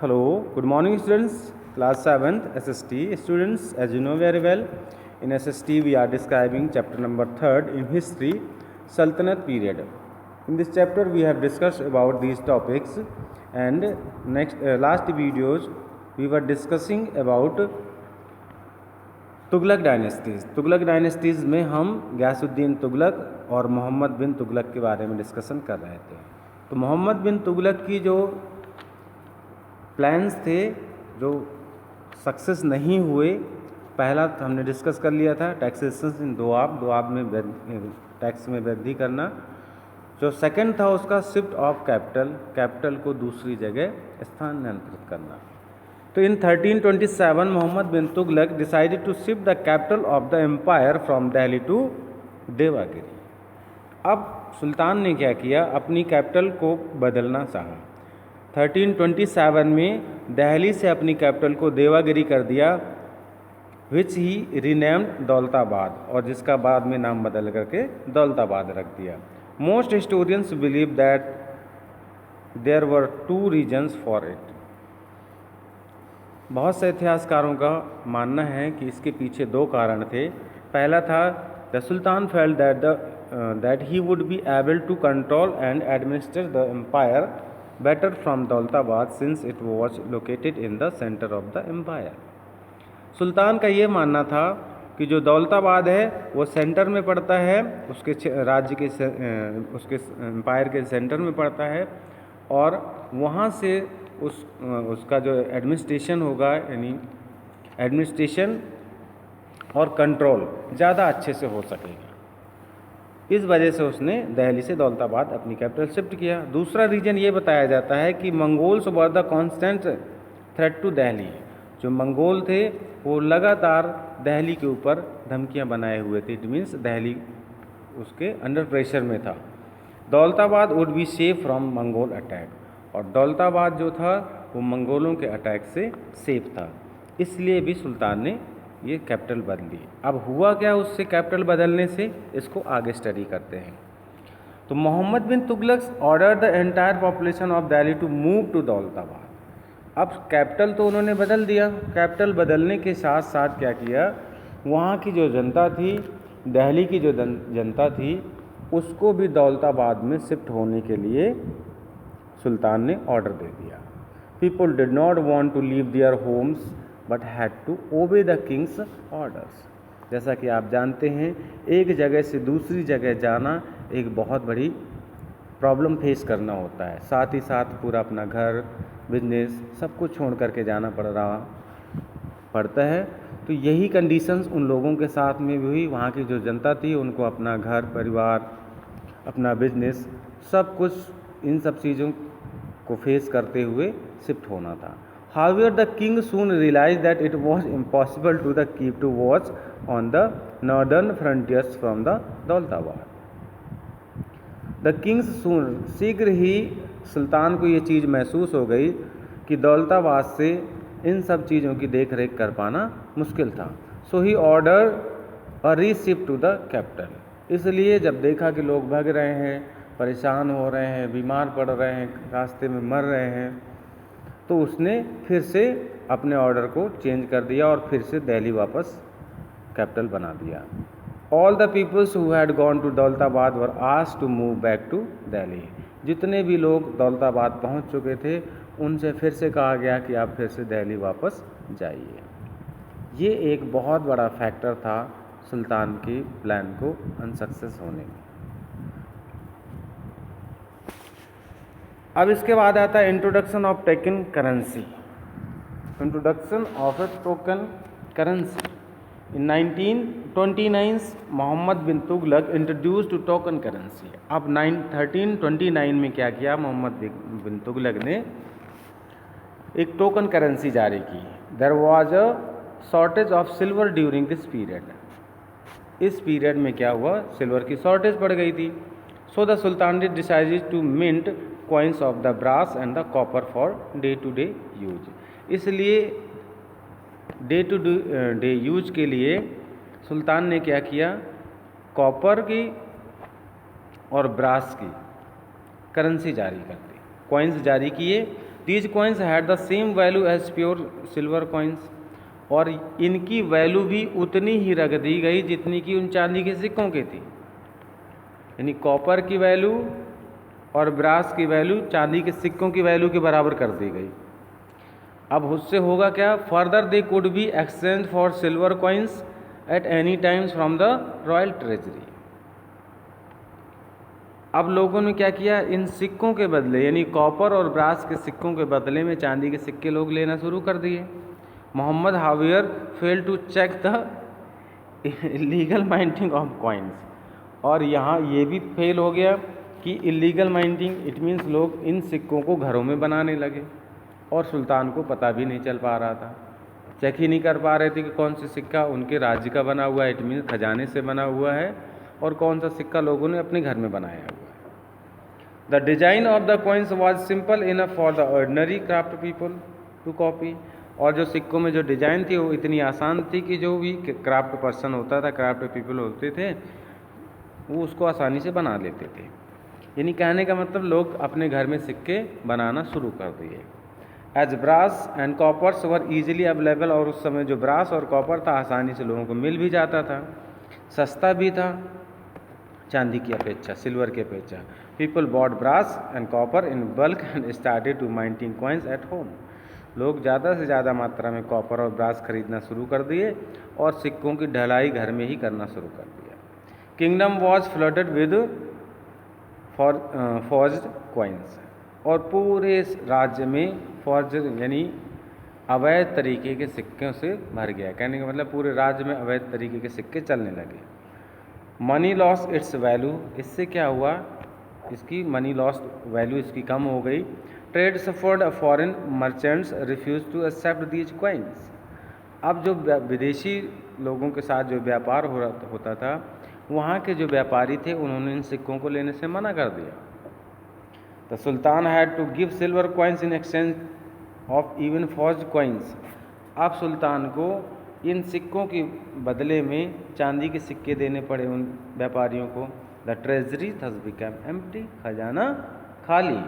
Hello, good morning students, class 7th SST. Students, as you know very well, in SST we are describing chapter number 3rd in history, Sultanate period. In this chapter we have discussed about these topics, and last videos we were discussing about Tughlaq dynasties. Tughlaq dynasties में हम गयासुद्दीन तुगलक और मोहम्मद बिन तुगलक के बारे में discussion कर रहे थे। तो मोहम्मद बिन तुगलक की जो प्लान्स थे जो सक्सेस नहीं हुए, पहला हमने डिस्कस कर लिया था टैक्सेशन इन दोआब में टैक्स में वृद्धि करना। जो सेकंड था उसका शिफ्ट ऑफ कैपिटल को दूसरी जगह स्थानांतरित करना। तो in 1327 Mohammad bin Tughlaq decided to shift the capital of the empire from Delhi to Devagiri. अब सुल्तान ने क्या किया, अपनी कैपिटल को बदलना चाहा। 1327 में दिल्ली से अपनी कैपिटल को देवागिरी कर दिया, विच ही रीनेम्ड दौलताबाद, और जिसका बाद में नाम बदल करके दौलताबाद रख दिया। Most historians believe that there were 2 reasons for it. बहुत से इतिहासकारों का मानना है कि इसके पीछे 2 कारण थे। पहला था the sultan felt that he would be able to control and administer the empire better from Daulatabad since it was located in the centre of the empire. सुल्तान का ये मानना था कि जो दौलताबाद है वो सेंटर में पड़ता है, उसके राज्य के उसके एम्पायर के सेंटर में पड़ता है, और वहाँ से उसका जो एडमिनिस्ट्रेशन होगा, यानी एडमिनिस्ट्रेशन और कंट्रोल ज़्यादा अच्छे से हो सकेगा। इस वजह से उसने दिल्ली से दौलताबाद अपनी कैपिटल शिफ्ट किया। दूसरा रीजन ये बताया जाता है कि Mongols were the constant threat to Delhi. जो मंगोल थे वो लगातार दिल्ली के ऊपर धमकियां बनाए हुए थे। इट मीन्स दिल्ली उसके अंडर प्रेशर में था। Daulatabad would be safe from Mongol attack, और दौलताबाद जो था वो मंगोलों के अटैक से सेफ था, इसलिए भी सुल्तान ने ये कैपिटल बदली। अब हुआ क्या उससे कैपिटल बदलने से, इसको आगे स्टडी करते हैं। तो Mohammad bin Tughlaq order the entire population of Delhi to move to Daulatabad. अब कैपिटल तो उन्होंने बदल दिया, कैपिटल बदलने के साथ साथ क्या किया, वहाँ की जो जनता थी, दिल्ली की जो जनता थी, उसको भी दौलताबाद में शिफ्ट होने के लिए सुल्तान ने ऑर्डर दे दिया। People did not want to leave their homes but had to obey the king's orders. जैसा कि आप जानते हैं, एक जगह से दूसरी जगह जाना एक बहुत बड़ी प्रॉब्लम फेस करना होता है, साथ ही साथ पूरा अपना घर, बिजनेस सब कुछ छोड़ करके जाना पड़ता है। तो यही कंडीशंस उन लोगों के साथ में भी हुई। वहाँ की जो जनता थी उनको अपना घर परिवार, अपना बिजनेस, सब कुछ, इन सब चीज़ों को फेस करते हुए शिफ्ट होना था। However, the king soon realized that it was impossible to keep to watch on the northern frontiers from the Daulatabad. The king soon, शीघ्र ही सुल्तान को ये चीज़ महसूस हो गई कि दौलताबाद से इन सब चीज़ों की देख रेख कर पाना मुश्किल था। So he ordered a reshift to the capital। इसलिए जब देखा कि लोग भाग रहे हैं, परेशान हो रहे हैं, बीमार पड़ रहे हैं, रास्ते में मर रहे हैं, तो उसने फिर से अपने ऑर्डर को चेंज कर दिया और फिर से दिल्ली वापस कैपिटल बना दिया। All the peoples who had gone to Daulatabad were asked to move back to Delhi. जितने भी लोग दौलताबाद पहुंच चुके थे उनसे फिर से कहा गया कि आप फिर से दिल्ली वापस जाइए। ये एक बहुत बड़ा फैक्टर था सुल्तान की प्लान को अनसक्सेस होने में। अब इसके बाद आता है introduction of token currency. Introduction of a token currency. In 1929 Mohammad bin Tughlaq introduce to token currency. अब 1329 में क्या किया, मोहम्मद बिन तुगलक ने एक टोकन करेंसी जारी की। There was a shortage of silver during this period. इस पीरियड में क्या हुआ, सिल्वर की शॉर्टेज पड़ गई थी। So the sultan decided to mint coins of the brass and the copper for day to day use. इसलिए डे टू डे यूज के लिए सुल्तान ने क्या किया, कॉपर की और ब्रास की करेंसी जारी कर दी, कॉइन्स जारी किए these coins had the same value as pure silver coins, और इनकी वैल्यू भी उतनी ही रख दी गई जितनी कि उन चांदी के सिक्कों की थी। यानी कॉपर की वैल्यू और ब्रास की वैल्यू चांदी के सिक्कों की वैल्यू के बराबर कर दी गई। अब उससे होगा क्या, further they could be exchange for silver coins at any times from the royal treasury. अब लोगों ने क्या किया, इन सिक्कों के बदले यानी कॉपर और ब्रास के सिक्कों के बदले में चांदी के सिक्के लोग लेना शुरू कर दिए। Mohammad however fail to check the illegal minting of coins, और यहाँ ये भी फेल हो गया कि इलीगल माइंटिंग इट मीन्स लोग इन सिक्कों को घरों में बनाने लगे और सुल्तान को पता भी नहीं चल पा रहा था, चेक ही नहीं कर पा रहे थे कि कौन सा सिक्का उनके राज्य का बना हुआ है, इट मीन्स खजाने से बना हुआ है, और कौन सा सिक्का लोगों ने अपने घर में बनाया हुआ है। The design of the coins was simple enough for the ordinary craft people to copy, और जो सिक्कों में जो डिजाइन थी वो इतनी आसान थी कि जो भी क्राफ्ट पर्सन होता था, क्राफ्ट पीपल होते थे, वो उसको आसानी से बना लेते थे। यानी कहने का मतलब लोग अपने घर में सिक्के बनाना शुरू कर दिए। As brass and coppers were easily available, और उस समय जो ब्रास और कॉपर था आसानी से लोगों को मिल भी जाता था, सस्ता भी था चांदी की अपेक्षा, सिल्वर की अपेक्षा। People bought brass and copper in bulk and started to minting coins at home. लोग ज़्यादा से ज़्यादा मात्रा में कॉपर और ब्रास खरीदना शुरू कर दिए और सिक्कों की ढलाई घर में ही करना शुरू कर दिया। Kingdom was flooded with forged coins, और पूरे राज्य में फॉर्ज यानी अवैध तरीके के सिक्कों से भर गया। कहने का मतलब पूरे राज्य में अवैध तरीके के सिक्के चलने लगे। मनी लॉस इट्स वैल्यू, इससे क्या हुआ, इसकी मनी लॉस वैल्यू इसकी कम हो गई। Trade suffered, foreign merchants refuse to accept these coins. अब जो विदेशी लोगों के साथ जो व्यापार होता था, वहाँ के जो व्यापारी थे उन्होंने इन सिक्कों को लेने से मना कर दिया। The sultan had to give silver coins in exchange of even forged coins. अब सुल्तान को इन सिक्कों के बदले में चांदी के सिक्के देने पड़े उन व्यापारियों को। The treasury thus become empty, खजाना खाली।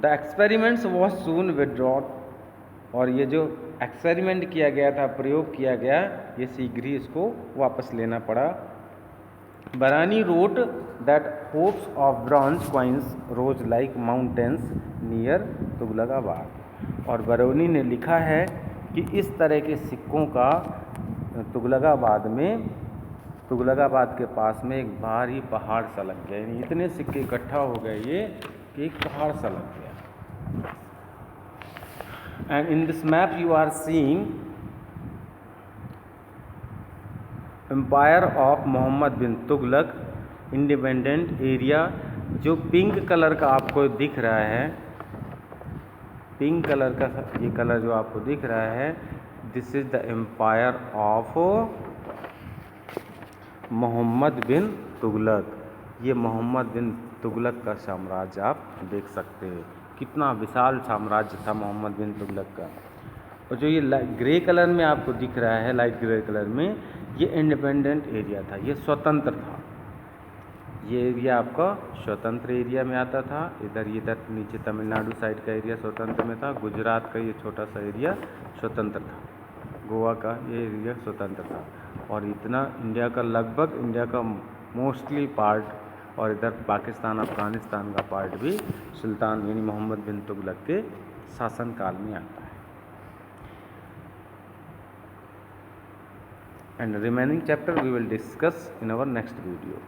The experiments was soon withdrawn, और ये जो एक्सपेरिमेंट किया गया था, प्रयोग किया गया, ये शीघ्र ही इसको वापस लेना पड़ा। Barani wrote that heaps of bronze coins rose like mountains near Tughlaqabad, और बरौनी ने लिखा है कि इस तरह के सिक्कों का तुगलकाबाद के पास में एक भारी पहाड़ सा लग गया। यानी इतने सिक्के इकट्ठा हो गए ये कि एक पहाड़ सा लग गया। And in this map you are seeing Empire of Mohammad bin Tughlaq independent area. जो पिंक कलर का आपको दिख रहा है, पिंक कलर का ये कलर जो आपको दिख रहा है, this is the empire of Mohammad bin Tughlaq. ये मोहम्मद बिन तुगलक का साम्राज्य आप देख सकते हैं, कितना विशाल साम्राज्य था मोहम्मद बिन तुगलक का। और जो ये ग्रे कलर में आपको दिख रहा है, लाइट ग्रे कलर में, ये इंडिपेंडेंट एरिया था, ये स्वतंत्र था। ये एरिया आपका स्वतंत्र एरिया में आता था। इधर नीचे तमिलनाडु साइड का एरिया स्वतंत्र में था, गुजरात का ये छोटा सा एरिया स्वतंत्र था, गोवा का ये एरिया स्वतंत्र था, और इतना इंडिया का लगभग इंडिया का मोस्टली पार्ट, और इधर पाकिस्तान अफगानिस्तान का पार्ट भी सुल्तान यानी मोहम्मद बिन तुगलक के शासनकाल में आता है। And remaining chapter we will discuss in our next video.